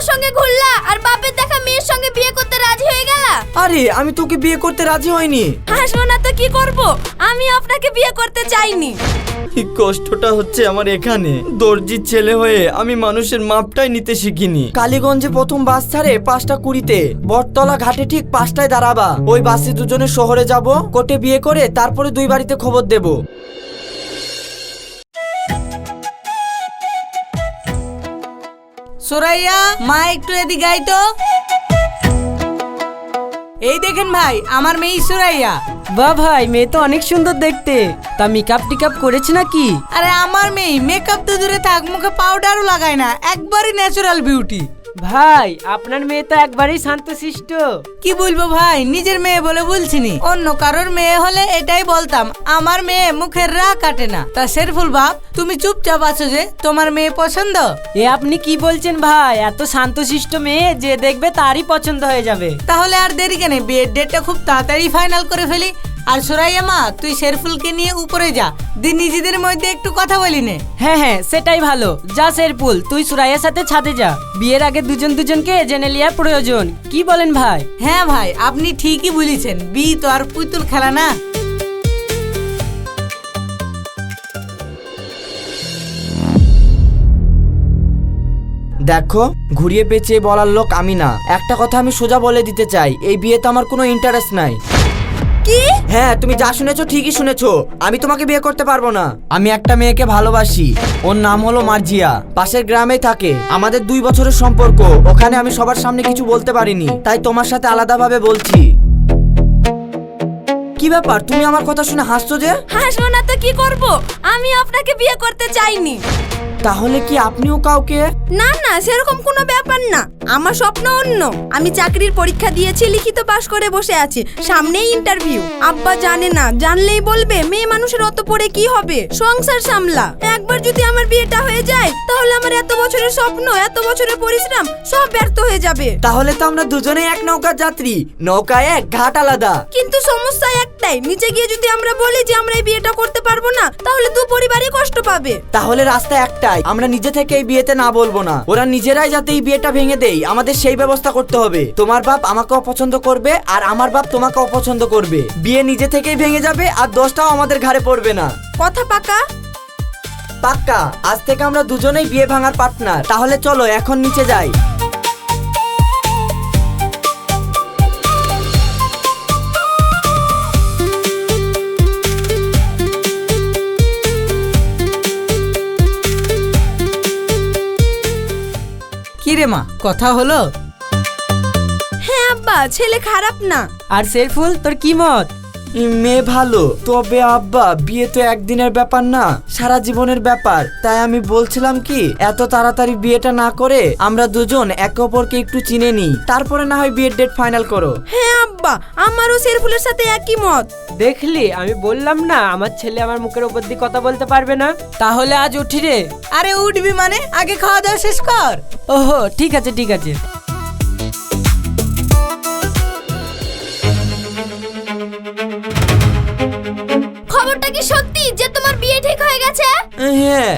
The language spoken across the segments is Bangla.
আমার সঙ্গে ঘুরলা আর বাপের দেখা মেয়ের সঙ্গে বিয়ে করতে রাজি হয়ে গেলা। আরে আমি তোকে বিয়ে করতে রাজি হইনি। হাসবো না তো কি করব, আমি আপনাকে বিয়ে করতে চাইনি। এই কষ্টটা হচ্ছে আমার এখানে। দর্জির ছেলে হয়ে আমি মানুষের মাপটাই নিতে শিখিনি। কালীগঞ্জে প্রথম বাস ছাড়ে 5:20-তে, বটতলা ঘাটে ঠিক 5টায় দাঁড়াবা। ওই বাসে দুজনে শহরে যাব, কোর্টে বিয়ে করে তারপরে 2 বাড়িতে খবর দেব। সুরাইয়া, মা একটু এদিকে আয় তো। এই দেখেন ভাই, আমার মেয়ে সুরাইয়া। বাহ ভাই, মেয়ে তো অনেক সুন্দর দেখতে। তা মেকআপ টিকআপ করেছে নাকি? আরে আমার মেয়ে মেকআপ তো দূরে থাক, মুখে পাউডারও লাগায় না, একবারই ন্যাচারাল বিউটি। ভাই আপনার মেয়ে তো একবারেই শান্তশিষ্ট। কি বলবো ভাই, নিজের মেয়ে বলে বলছিনি, অন্য কারোর মেয়ে হলে এটাই বলতাম। আমার মেয়ে মুখের রাগ কাটে না। তা শেরফুল বাপ, তুমি চুপচাপ আছো যে, তোমার মেয়ে পছন্দ? এ আপনি কি বলছেন ভাই? এত শান্তশিষ্ট মেয়ে যে দেখবে তারই পছন্দ হয়ে যাবে। তাহলে আর দেরি কেন, বিয়ের ডেটটা খুব তাড়াতাড়ি ফাইনাল করে ফেলি। আর সুরাইয়া মা, তুই শেরফুলকে নিয়ে উপরে যা, দিন নিজেদের মধ্যে একটু কথা বলি নে। হ্যাঁ সেটাই ভালো। যা শেরফুল, তুই সুরাইয়ার সাথে ছাদে যা। বিয়ের আগে দুজনকে জেনে লিয়া প্রয়োজন। কি বলেন ভাই? হ্যাঁ ভাই, আপনি ঠিকই বলেছেন, বিয়ে তো আর পুতুল খেলা না। দেখো, ঘুরিয়ে পেঁচিয়ে বলার লোক আমি না। একটা কথা আমি সোজা বলে দিতে চাই, এই বিয়েতে আমার কোনো ইন্টারেস্ট নাই। কি? হ্যাঁ, তুমি যা শুনেছো ঠিকই শুনেছো। আমি তোমাকে বিয়ে করতে পারবো না। আমি একটা মেয়েকে ভালোবাসি, ওর নাম হলো মার্জিয়া, পাশের গ্রামেই থাকে। আমাদের 2 বছরের সম্পর্ক। ওখানে আমি সবার সামনে কিছু বলতে পারিনি, তাই তোমার সাথে আলাদাভাবে বলছি। কি ব্যাপার, তুমি আমার কথা শুনে হাসছো যে? হাসবো না তো কি করব, আমি আপনাকে বিয়ে করতে চাইনি। তাহলে কি আপনিও কাউকে? না না, সেরকম কোনো ব্যাপার না। আমার স্বপ্ন অন্য। আমি চাকরির পরীক্ষা দিয়েছি, লিখিত পাশ করে বসে আছি, সামনেই ইন্টারভিউ। আব্বা জানে না, জানলেই বলবে মেয়ে মানুষের অত পড়ে কি হবে, সংসার সামলা। একবার যদি আমার বিয়েটা হয়ে যায়, তাহলে আমার এত বছরের স্বপ্ন, এত বছরের পরিশ্রম সব ব্যর্থ হয়ে যাবে। তাহলে তো আমরা দুজনেই এক নৌকার যাত্রী, নৌকায় এক, ঘাট আলাদা। কিন্তু সমস্যা একটাই, নিচে গিয়ে যদি আমরা বলি যে আমরা এই বিয়েটা করতে পারবো না, তাহলে 2 পরিবারই কষ্ট পাবে। তাহলে রাস্তা একটাই, আমরা নিজে থেকে এই বিয়েতে না বলবো না। ওরা নিজেরাই যাতে এই বিয়েটা ভেঙে দেয়, আমাদের সেই ব্যবস্থা করতে হবে। তোমার বাপ আমাকে অপছন্দ করবে আর আমার বাপ তোমাকে অপছন্দ করবে। বিয়ে নিজে থেকেই ভেঙে যাবে আর দোষটাও আমাদের ঘাড়ে পড়বে না। কথা পাকা? পাক্কা। আজ থেকে আমরা দুজনেই বিয়ে ভাঙার পার্টনার। তাহলে চলো এখন নিচে যাই। কি রে মা, কথা হলো? হ্যাঁ আব্বা, ছেলে খারাপ না। আর শেরফুল, তোর কি মত? মেয়ে ভালো, তবে আব্বা বিয়ে তো একদিনের ব্যাপার না, সারা জীবনের ব্যাপার। তাই আমি বলছিলাম কি, এত তাড়াতাড়ি বিয়েটা না করে আমরা দুজন একে অপরকে একটু চিনে নিই, তারপরে না হয় বিয়ের ডেট ফাইনাল করো। হ্যাঁ আব্বা, আমারও শেরফুলের সাথে একই মত। দেখলি, আমি বললাম না আমার ছেলে আমার মুখের উপর দিয়ে কথা বলতে পারবে না। তাহলে আজ উঠি রে। আরে উঠবি মানে, আগে খাওয়া দাওয়া শেষ কর। ওহো, ঠিক আছে ঠিক আছে। খবরটা কি সত্যি যে তোমার বিয়ে ঠিক হয়ে গেছে? হ্যাঁ,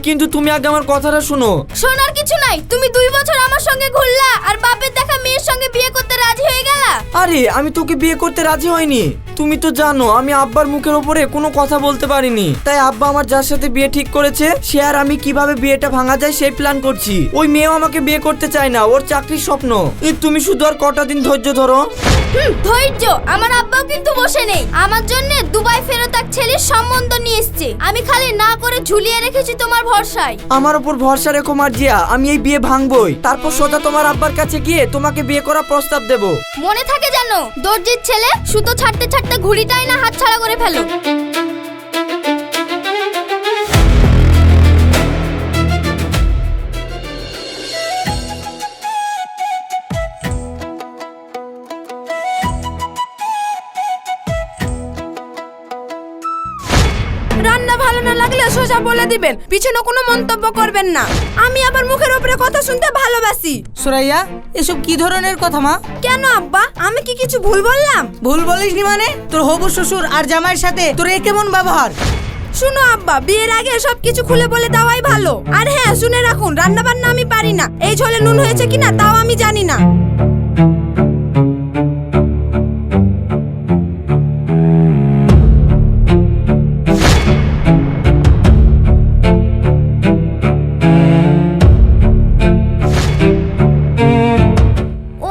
কিন্তু তুমি আগে আমার কথাটা শোনো। শোনার কিছু নাই, তুমি 2 বছর আমার সঙ্গে ঘুরলা আর বাপের দেখা মেয়ের সঙ্গে বিয়ে করতে রাজি হয়ে গেলা। আরে আমি তোকে বিয়ে করতে রাজি হয়নি। তুমি তো জানো আমি আব্বার মুখের উপরে কোনো কথা বলতে পারিনি, তাই আব্বা আমার যার সাথে বিয়ে ঠিক করেছে সে আর আমি কিভাবে বিয়েটা ভাঙা যায় সেই প্ল্যান করছি। ওই মেয়েও আমাকে বিয়ে করতে চায় না, ওর চাকরির স্বপ্ন। তুমি শুধু আর কটা দিন ধৈর্য ধরো। ধৈর্য? আমার আব্বাও কিন্তু বসে নেই। আমার জন্য দুবাই ফেরত এক ছেলের সম্বন্ধ নিয়ে এসেছে, আমি খালি না করে ঝুলিয়ে রেখেছি তোমার ভরসায়। আমার উপর ভরসা রেখো মার্জিয়া, আমি এই বিয়ে ভাঙবই। তারপর সোজা তোমার আব্বার কাছে গিয়ে তোমাকে বিয়ে করার প্রস্তাব দেব। মনে থাকে যেন, দর্জির ছেলে সুতো ছাড়তে ছাড়তে ঘুড়িটাই না হাতছাড়া করে ফেলো। রান্না ভালো না লাগলে সোজা বলে দিবেন, পিছনে কোনো মন্তব্য করবেন না। আমি আবার মুখের উপরে কথা শুনতে ভালোবাসি। সুরাইয়া, এসব কি ধরনের কথা মা? কেন আব্বা, আমি কি কিছু ভুল বললাম? ভুল বলিসনি মানে? তোর হবু শ্বশুর আর জামাইয়ের সাথে তোর এ কেমন ব্যবহার? শুনো আব্বা, বিয়ের আগে সবকিছু খুলে বলে দেওয়াই ভালো। আর হ্যাঁ, শুনে রাখুন, রান্না বান্না আমি পারি না। এই ঝোলে নুন হয়েছে কিনা তাও আমি জানি না।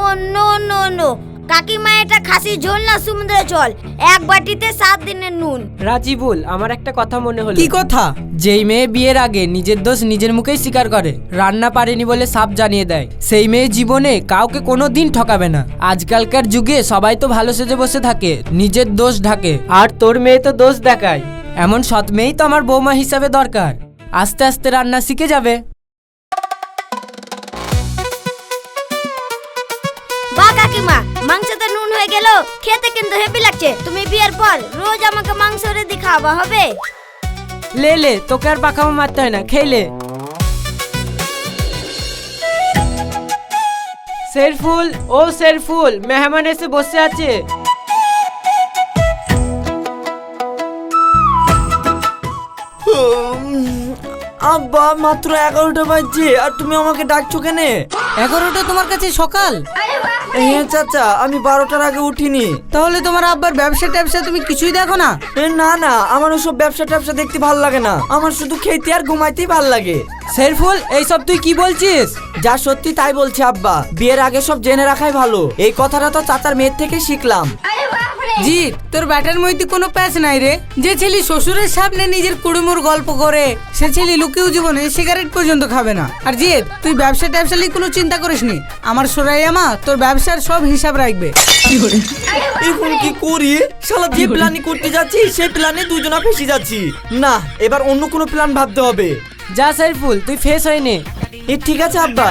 ও নো নো নো, কাকিমা এটা খাসি ঝোল না সমুদ্রে জল, এক বাটিতে 7 দিনের নুন। রাজিবুল, আমার একটা কথা মনে হলো। কি কথা? যেই মেয়ে বিয়ের আগে নিজের দোষ নিজের মুখেই স্বীকার করে, রান্না পারেনি বলে সাপ জানিয়ে দেয়, সেই মেয়ে জীবনে কাউকে কোনো দিন ঠকাবে না। আজকালকার যুগে সবাই তো ভালো সেজে বসে থাকে, নিজের দোষ ঢাকে। আর তোর মেয়ে তো দোষ দেখায়। এমন সৎ মেয়েই তো আমার বৌমা হিসাবে দরকার। আস্তে আস্তে রান্না শিখে যাবে। বা কাকিমা, মাংসতে নুন হয়ে গেল, খেতে কিন্তু হেভি লাগছে। তুমি বিয়ের পর রোজ আমাকে মাংস রেডি খাওয়া হবে। লে লে, তোকে আর পাকামো মারতে হয় না, খেলে। শেরফুল, ও শেরফুল, মেহমান এসে বসে আছে। আব্বা, মাত্র 11টা বাজছে আর তুমি আমাকে ডাকছো কেনে? 11টা তোমার কাছে সকাল? হ্যাঁ চাচা, আমি 12টার আগে উঠিনি। তাহলে তোমার আব্বার ব্যবসা ট্যাবসা তুমি কিছুই দেখো না? না না, আমার ওসব ব্যবসা ট্যাবসা দেখতে ভাল লাগে না। আমার শুধু খেতে আর ঘুমাইতেই ভাল লাগে। শেরফুল, এইসব তুই কি বলছিস? যা সত্যি তাই বলছি আব্বা। বিয়ের আগে সব জেনে রাখাই ভালো। এই কথাটা তো চাচার মেয়ের থেকে শিখলাম। জিৎ, তোর ব্যাটার মধ্যে কোনো প্যাচ নাই রে। যে ছেলে শ্বশুরের সামনে নিজের কুড়ুমুর গল্প করে, সে ছেলে লুকিয়েও জীবনে সিগারেট পর্যন্ত খাবে না। আর জিৎ, তুই ব্যবসা ট্যাবসা নিয়ে কোনো চিন্তা করিস নি। আমার সোরাইয়া মা তোর ব্যবসার সব হিসাব রাখবে। এখন কি করি? শালা যে প্ল্যানই করতে যাচ্ছি সেই প্ল্যানে দুজনা ফেসে যাচ্ছি। না, এবার অন্য কোনো প্ল্যান ভাবতে হবে। যা শেরফুল, তুই ফেস হয়ে নে। ঠিক আছে আব্বা।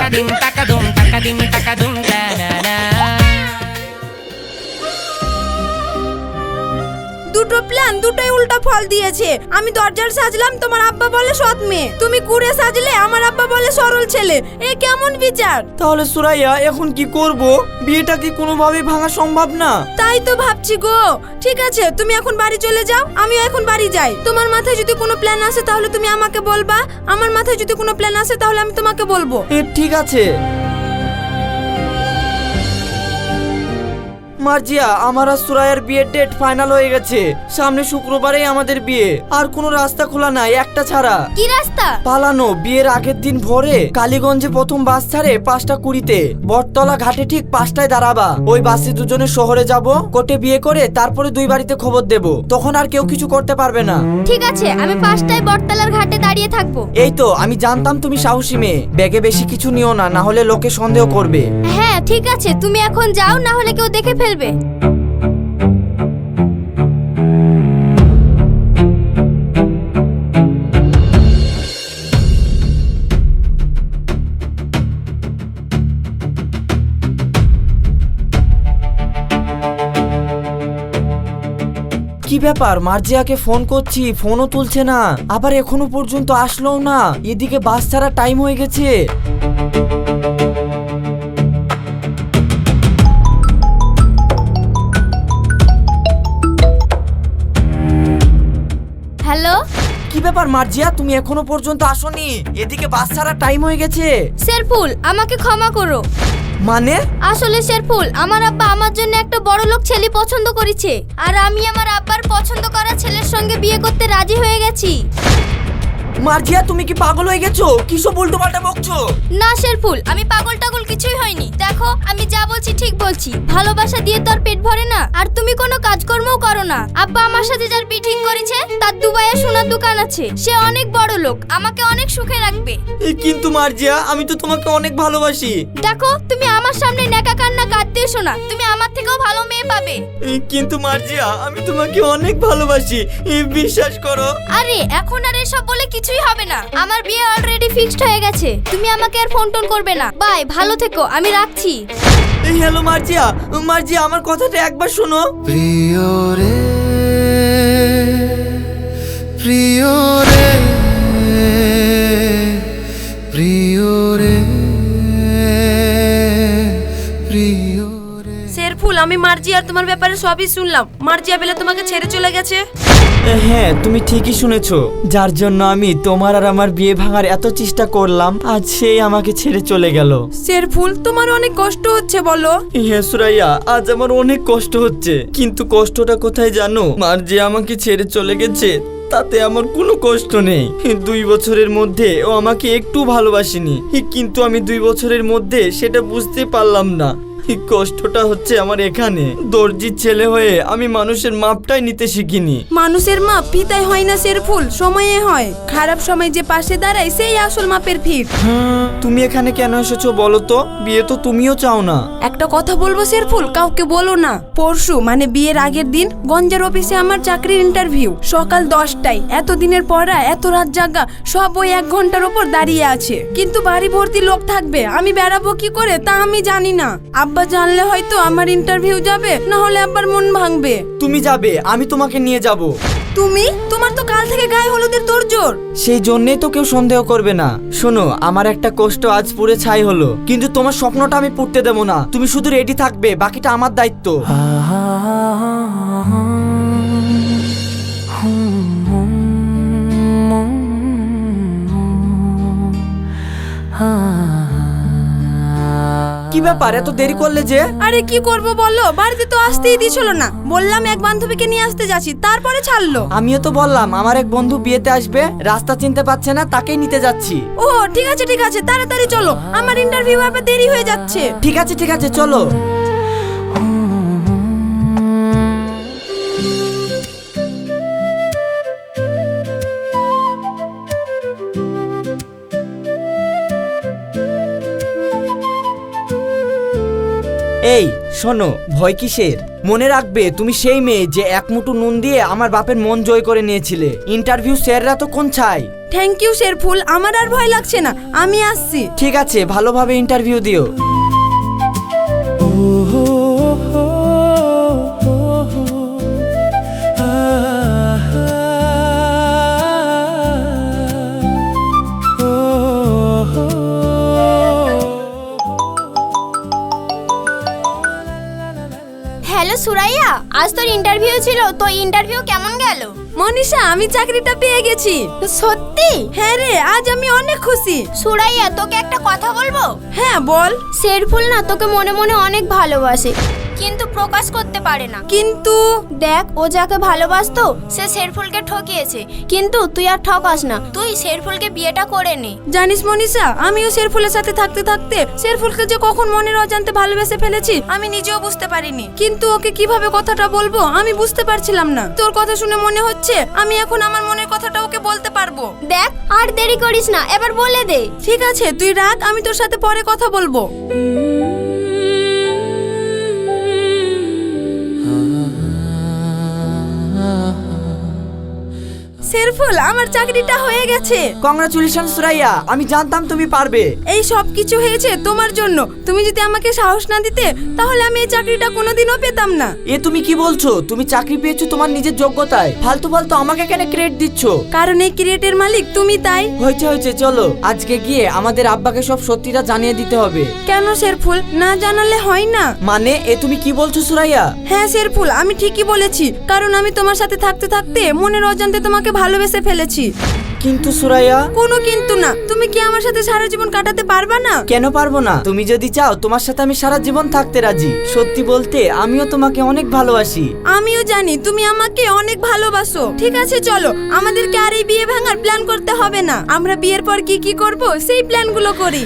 দুটো প্ল্যান দুটোই উল্টা ফল দিয়েছে। আমি দরজার সাজলাম, তোমার আব্বা বলে সৎ মেয়ে। তুমি কুড়ে সাজলে, আমার আব্বা বলে সরল ছেলে। এ কেমন বিচার? তাহলে সুরাইয়া, এখন কি করব? বিয়েটা কি কোনোভাবে ভাঙা সম্ভব না? তাই তো ভাবছি গো। ঠিক আছে, তুমি এখন বাড়ি চলে যাও, আমিও এখন বাড়ি যাই। তোমার মাথায় যদি কোনো প্ল্যান আসে তাহলে তুমি আমাকে বলবা, আমার মাথায় যদি কোনো প্ল্যান আসে তাহলে আমি তোমাকে বলবো। ঠিক আছে। মার্জিয়া, আমার আর সুরাইয়ার বিয়ের ডেট ফাইনাল হয়ে গেছে। সামনে শুক্রবারেই আমাদের বিয়ে। আর কোনো রাস্তা খোলা নাই, একটা ছাড়া। কি রাস্তা? পালানো। বিয়ের আগের দিন ভোরে কালীগঞ্জে প্রথম বাস ছাড়ে 5:20-তে। বটতলা ঘাটে ঠিক 5টায় দাঁড়াবা। ওই বাসে দুজনে শহরে যাব, কোর্টে বিয়ে করে তারপরে 2 বাড়িতে খবর দেব। তখন আর কেউ কিছু করতে পারবে না। ঠিক আছে, আমি 5টায় বটতলার ঘাটে দাঁড়িয়ে থাকবো। এই তো, আমি জানতাম তুমি সাহসী মেয়ে। ব্যাগে বেশি কিছু নিও না, না হলে লোকে সন্দেহ করবে। হ্যাঁ ঠিক আছে, তুমি এখন যাও, না হলে কেউ দেখে ফেলবে। কি ব্যাপার? মার্জিয়াকে ফোন করছি, ফোনও তুলছে না। আবার এখনো পর্যন্ত আসলোও না। এদিকে বাস ছাড়া টাইম হয়ে গেছে। হ্যালো, কি ব্যাপার মার্জিয়া, তুমি এখনো পর্যন্ত আসোনি? এদিকে বাস ছাড়া টাইম হয়ে গেছে। শেরফুল, আমাকে ক্ষমা করো। মানে? আসলে শেরফুল, আমার আব্বা আমার জন্য একটা বড় লোক ছেলে পছন্দ করেছে, আর আমি আমার আব্বার পছন্দ করা ছেলের সঙ্গে বিয়ে করতে রাজি হয়ে গেছি। মার্জিয়া, তুমি কি পাগল হয়ে গেছো? কিসব উল্টো পাল্টা বকছো? না শেরফুল, আমি পাগল টাগল কিছুই হয়নি। দেখো, আমি যা বলছি ঠিক বলছি। ভালোবাসা দিয়ে তো আর পেট ভরে না, আর তুমি কোনো কাজকর্মও করো না। আব্বা আমার সাথে যার বিয়ে ঠিক করেছে, তার দুবাইয়ে সোনার দোকান আছে। সে অনেক বড় লোক, আমাকে অনেক সুখে রাখবে। কিন্তু মার্জিয়া, আমি তো তোমাকে অনেক ভালোবাসি। দেখো, তুমি আমার সামনে নেকা কান্না কাঁদতে এসো না। তুমি আমার থেকেও ভালো মেয়ে পাবে। কিন্তু মার্জিয়া, আমি তোমাকে অনেক ভালোবাসি, বিশ্বাস করো। আরে এখন আর এসব বলে কিছুই হবে না। আমার বিয়ে অলরেডি ফিক্সড হয়ে গেছে। তুমি আমাকে আর ফোন টোন করবে না। বাই, ভালো থেকো, আমি রাখছি। হ্যালো মার্জিয়া, মার্জিয়া আমার কথাটা একবার শোনো। প্রিয় রে, প্রিয় রে, প্রিয় রে, প্রিয় রে। শেরফুল, আমি মার্জিয়া আর তোমার ব্যাপারে সবই শুনলাম। মার্জিয়া বলে তোমাকে ছেড়ে চলে গেছে। হ্যাঁ, তুমি ঠিকই শুনেছো। যার জন্য আমি তোমার আর আমার বিয়ে ভাঙার এত চেষ্টা করলাম, আজ সেই আমাকে ছেড়ে চলে গেল। শেরফুল, তোমার অনেক কষ্ট হচ্ছে বলো। হ্যাঁ সুরাইয়া, আজ আমার অনেক কষ্ট হচ্ছে, কিন্তু কষ্টটা কোথায় জানো? মার যে আমাকে ছেড়ে চলে গেছে তাতে আমার কোনো কষ্ট নেই। 2 বছরের মধ্যে ও আমাকে একটু ভালোবাসেনি, কিন্তু আমি 2 বছরের মধ্যে সেটা বুঝতে পারলাম না। কষ্টটা হচ্ছে আমার এখানে। দর্জির ছেলে হয়ে আমি মানুষের মাপটাই নিতে শিখিনি। মানুষের মাপ ফিতায় হয় না শেরফুল, সময়ে হয়। খারাপ সময় যে পাশে দাঁড়ায় সেই আসল মাপের ফিট। তুমি এখানে কেন এসেছো বলো তো? বিয়ে তো তুমিও চাও না। একটা কথা বলবো শেরফুল, কাউকে বলো না। পরশু মানে বিয়ের আগের দিন গঞ্জের অফিসে আমার চাকরির ইন্টারভিউ। সকাল 10টায়, এতদিনের পড়া, এত রাত জাগা, সব ওই 1 ঘন্টার ওপর দাঁড়িয়ে আছে। কিন্তু বাড়ি ভর্তি লোক থাকবে, আমি বেড়াবো কি করে তা আমি জানি না। আব্বা জানলে হয়তো আমার ইন্টারভিউ যাবে, না হলে আব্বার মন ভাঙবে। তুমি যাবে, আমি তোমাকে নিয়ে যাব। তুমি? তোমার তো কাল থেকে গায়ে হলুদের তোড়জোড়। সেই জন্যই তো কেউ সন্দেহ করবে না। শোনো, আমার একটা কষ্ট আজ পুরে ছাই হলো, কিন্তু তোমার স্বপ্নটা আমি পড়তে দেবো না। তুমি শুধু রেডি থাকবে, বাকিটা আমার দায়িত্ব। কি ব্যাপার, এত দেরি করলে যে? আরে কি করব বলো, বাড়িতে তো আসতেই দিছিল না। বললাম এক বান্ধবীকে নিয়ে আসতে যাচ্ছি, তারপরে ছাড়লো। আমিও তো বললাম আমার এক বন্ধু বিয়েতে আসবে, রাস্তা চিনতে পারছে না, তাকেই নিতে যাচ্ছি। ও ঠিক আছে ঠিক আছে, তাড়াতাড়ি চলো, আমার ইন্টারভিউ হবে, দেরি হয়ে যাচ্ছে। ঠিক আছে চলো। এই শোনো, ভয় কিসের? মনে রাখবে তুমি সেই মেয়ে যে 1 মুঠো নুন দিয়ে আমার বাপের মন জয় করে নিয়েছিলে। ইন্টারভিউ স্যাররা তো কোন ছাই। থ্যাংক ইউ শেরফুল, আমার আর ভয় লাগছে না, আমি আসছি। ঠিক আছে, ভালোভাবে ইন্টারভিউ দিও। হ্যালো সুরাইয়া, আজ তোর ইন্টারভিউ ছিল, তো ইন্টারভিউ কেমন গেল? মনীষা, আমি চাকরিটা পেয়ে গেছি। সত্যি? হ্যাঁ রে, আজ আমি অনেক খুশি। সুরাইয়া, তোকে একটা কথা বলবো? হ্যাঁ বল। শেরফুল না তোকে মনে মনে অনেক ভালোবাসে, কিন্তু প্রকাশ করতে পারে না। কিন্তু দেখ, ও যাকে ভালোবাসতো সে শেরফুলকে ঠকিয়েছে, কিন্তু তুই আর ঠকাস না, তুই শেরফুলকে বিয়েটা করে নে। জানিস মনীষা, আমিও শেরফুলের সাথে থাকতে থাকতে শেরফুলকে যে কখন মনের অজান্তে ভালোবেসে ফেলেছি আমি নিজেও বুঝতে পারিনি। কিন্তু ওকে কিভাবে কথাটা বলবো আমি বুঝতে পারছিলাম না। তোর কথা শুনে মনে হচ্ছে আমি এখন আমার মনের কথাটা ওকে বলতে পারবো। দেখ, আর দেরি করিস না, এবার বলে দে। ঠিক আছে, তুই রাখ, আমি তোর সাথে পরে কথা বলবো। শেরফুল, আমার চাকরিটা হয়ে গেছে। কংগ্রাচুলেশন সুরাইয়া, আমি জানতাম তুমি পারবে। এই সব কিছু হয়েছে তোমার জন্য। তুমি যদি আমাকে সাহস না দিতে তাহলে আমি এই চাকরিটা কোনোদিনও পেতাম না। এ তুমি কি বলছো? তুমি চাকরি পেয়েছো তোমার নিজের যোগ্যতায়, ফালতু ফালতু আমাকে কেন ক্রেডিট দিচ্ছ? কারণ এই ক্রিয়েটের মালিক তুমি, তাই। হয়েছে, চলো আজকে গিয়ে আমাদের আব্বাকে সব সত্যিটা জানিয়ে দিতে হবে। কেন শেরফুল, না জানালে হয় না? মানে এ তুমি কি বলছো সুরাইয়া? হ্যাঁ শেরফুল, আমি ঠিকই বলেছি, কারণ আমি তোমার সাথে থাকতে থাকতে মনের অজান্তে তোমাকে ভালোবেসে ফেলেছি। কিন্তু সুরাইয়া, কোনো কিন্তু না। তুমি কি আমার সাথে সারা জীবন কাটাতে পারবা না? কেন পারবো না? তুমি যদি চাও তোমার সাথে আমি সারা জীবন থাকতে রাজি। সত্যি বলতে আমিও তোমাকে অনেক ভালোবাসি। আমিও জানি তুমি আমাকে অনেক ভালোবাসো। ঠিক আছে চলো, আমাদেরকে আর এই বিয়ে ভাঙার প্ল্যান করতে হবে না। আমরা বিয়ের পর কি কি করব সেই প্ল্যানগুলো করি।